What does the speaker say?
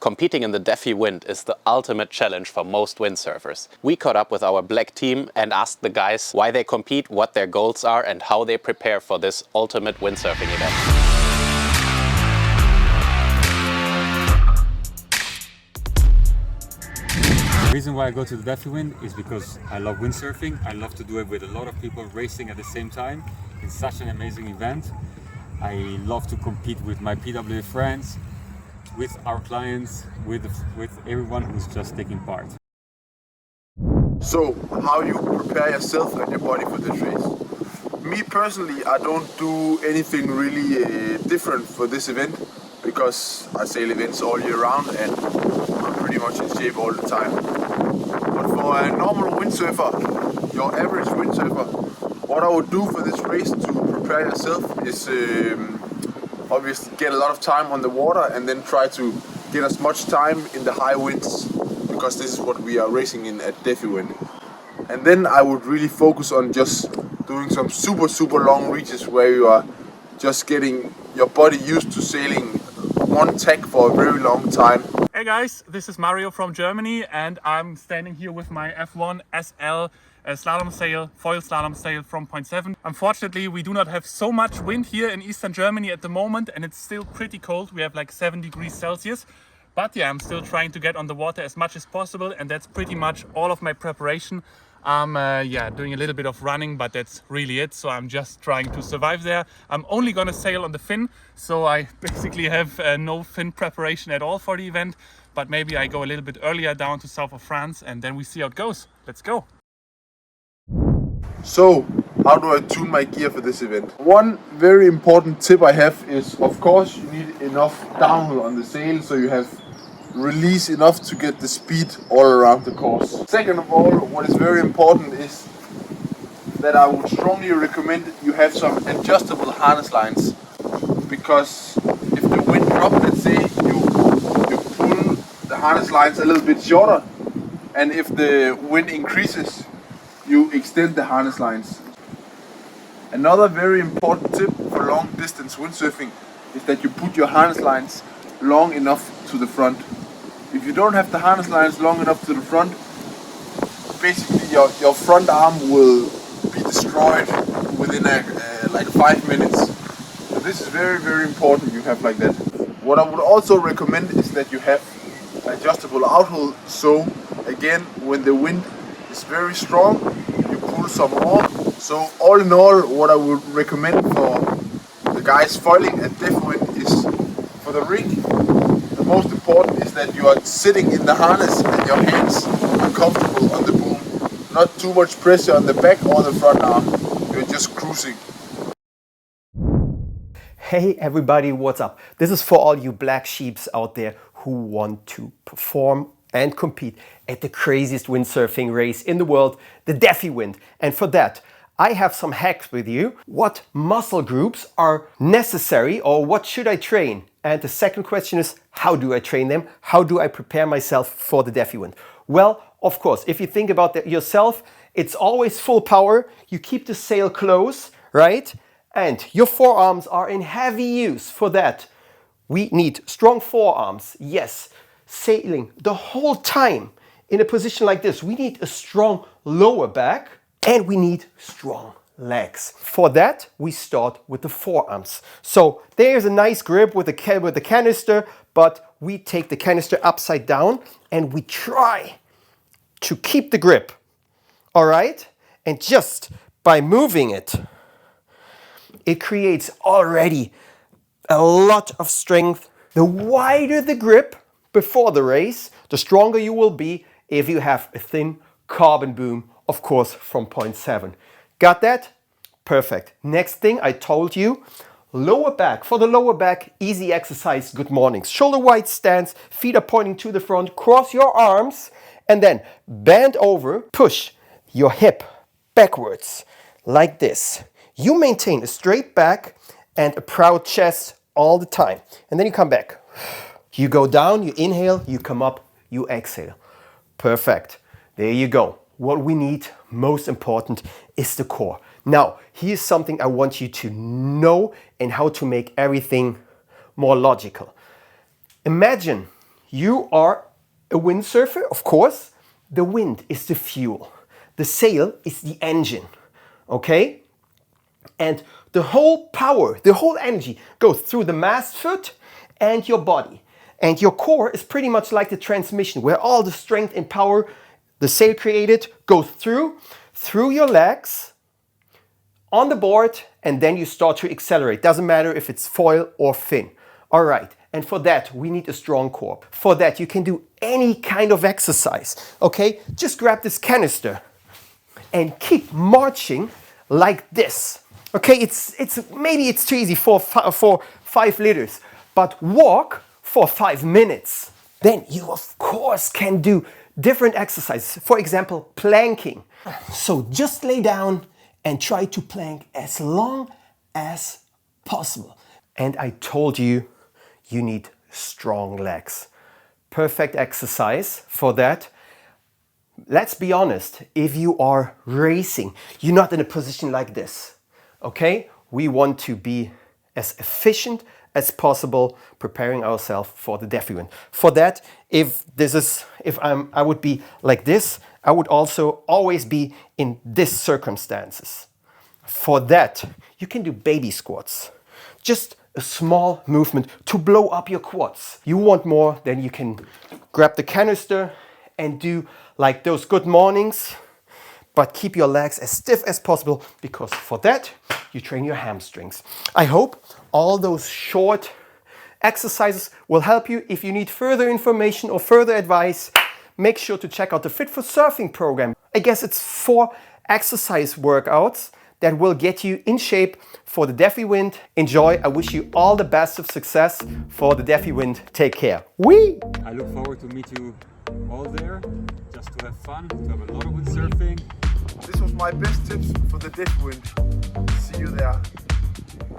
Competing in the Defi wind is the ultimate challenge for most windsurfers. We caught up with our black team and asked the guys why they compete, what their goals are and how they prepare for this ultimate windsurfing event. The reason why I go to the Defi wind is because I love windsurfing. I love to do it with a lot of people racing at the same time. It's such an amazing event. I love to compete with my PWA friends, with our clients, with everyone who's just taking part. So, how you prepare yourself and your body for this race? Me personally, I don't do anything really different for this event because I sail events all year round and I'm pretty much in shape all the time. But for a normal windsurfer, your average windsurfer, what I would do for this race to prepare yourself is obviously get a lot of time on the water and then try to get as much time in the high winds, because this is what we are racing in at Defi wind. And then I would really focus on just doing some super long reaches where you are just getting your body used to sailing one tack for a very long time. Hey guys, this is Mario from Germany and I'm standing here with my F1 SL slalom sail, foil slalom sail from 0.7. Unfortunately, we do not have so much wind here in Eastern Germany at the moment and it's still pretty cold. We have like 7 degrees Celsius. But yeah, I'm still trying to get on the water as much as possible and that's pretty much all of my preparation. I'm doing a little bit of running, but that's really it. So I'm just trying to survive there. I'm only gonna sail on the fin, so I basically have no fin preparation at all for the event. But maybe I go a little bit earlier down to south of France and then we see how it goes. Let's go. So, how do I tune my gear for this event? One very important tip I have is, of course, you need enough downhill on the sail so you have release enough to get the speed all around the course. Second of all, what is very important is that I would strongly recommend you have some adjustable harness lines, because if the wind drops, let's say, you pull the harness lines a little bit shorter, and if the wind increases, you extend the harness lines. Another very important tip for long distance windsurfing is that you put your harness lines long enough to the front. If you don't have the harness lines long enough to the front, basically your front arm will be destroyed within like 5 minutes. So this is very important you have like that. What I would also recommend is that you have adjustable outhole, so again, when the wind is very strong, you pull some more. So all in all, what I would recommend for the guys foiling at Defi wind is, for the rig, the most important is that you are sitting in the harness and your hands are comfortable on the boom. Not too much pressure on the back or the front arm. You're just cruising. Hey everybody, what's up? This is for all you black sheeps out there who want to perform and compete at the craziest windsurfing race in the world, the Defi wind. And for that, I have some hacks with you. What muscle groups are necessary, or what should I train? And the second question is, how do I train them? How do I prepare myself for the Defi wind? Well, of course, if you think about that yourself, it's always full power. You keep the sail close, right? And your forearms are in heavy use. For that, we need strong forearms. Yes, sailing the whole time in a position like this. We need a strong lower back and we need strong legs. For that, we start with the forearms. So there's a nice grip with the canister, but we take the canister upside down and we try to keep the grip. All right? And just by moving it, it creates already a lot of strength. The wider the grip before the race, the stronger you will be if you have a thin carbon boom, of course, from 0.7. Got that? Perfect. Next thing I told you, lower back. For the lower back, easy exercise, good mornings. Shoulder wide stance, feet are pointing to the front, cross your arms, and then bend over, push your hip backwards, like this. You maintain a straight back and a proud chest all the time. And then you come back. You go down, you inhale, you come up, you exhale. Perfect. There you go. What we need, most important, is the core. Now, here's something I want you to know and how to make everything more logical. Imagine You are a windsurfer, of course. The wind is the fuel. The sail is the engine, okay? And the whole power, the whole energy goes through the mast foot and your body. And your core is pretty much like the transmission, where all the strength and power the sail created goes through your legs, on the board, and then you start to accelerate. Doesn't matter if it's foil or fin. All right, and for that, we need a strong core. For that, you can do any kind of exercise, okay? Just grab this canister and keep marching like this. Okay, maybe it's too easy for 5 liters, but walk for 5 minutes. Then you, of course, can do different exercises. For example, planking. So just lay down and try to plank as long as possible. And I told you, you need strong legs. Perfect exercise for that. Let's be honest, if you are racing, you're not in a position like this, okay? We want to be as efficient as possible, preparing ourselves for the Defi wind. For that, if I would be like this, I would also always be in this circumstances. For that, you can do baby squats. Just a small movement to blow up your quads. You want more, then you can grab the canister and do like those good mornings, but keep your legs as stiff as possible, because for that, you train your hamstrings. I hope all those short exercises will help you. If you need further information or further advice, make sure to check out the Fit for Surfing program. I guess it's 4 exercise workouts that will get you in shape for the Defi wind. Enjoy. I wish you all the best of success for the Defi wind. Take care. Whee! I look forward to meet you all there, just to have fun, to have a lot of windsurfing. This was my best tips for the Defi wind. See you there.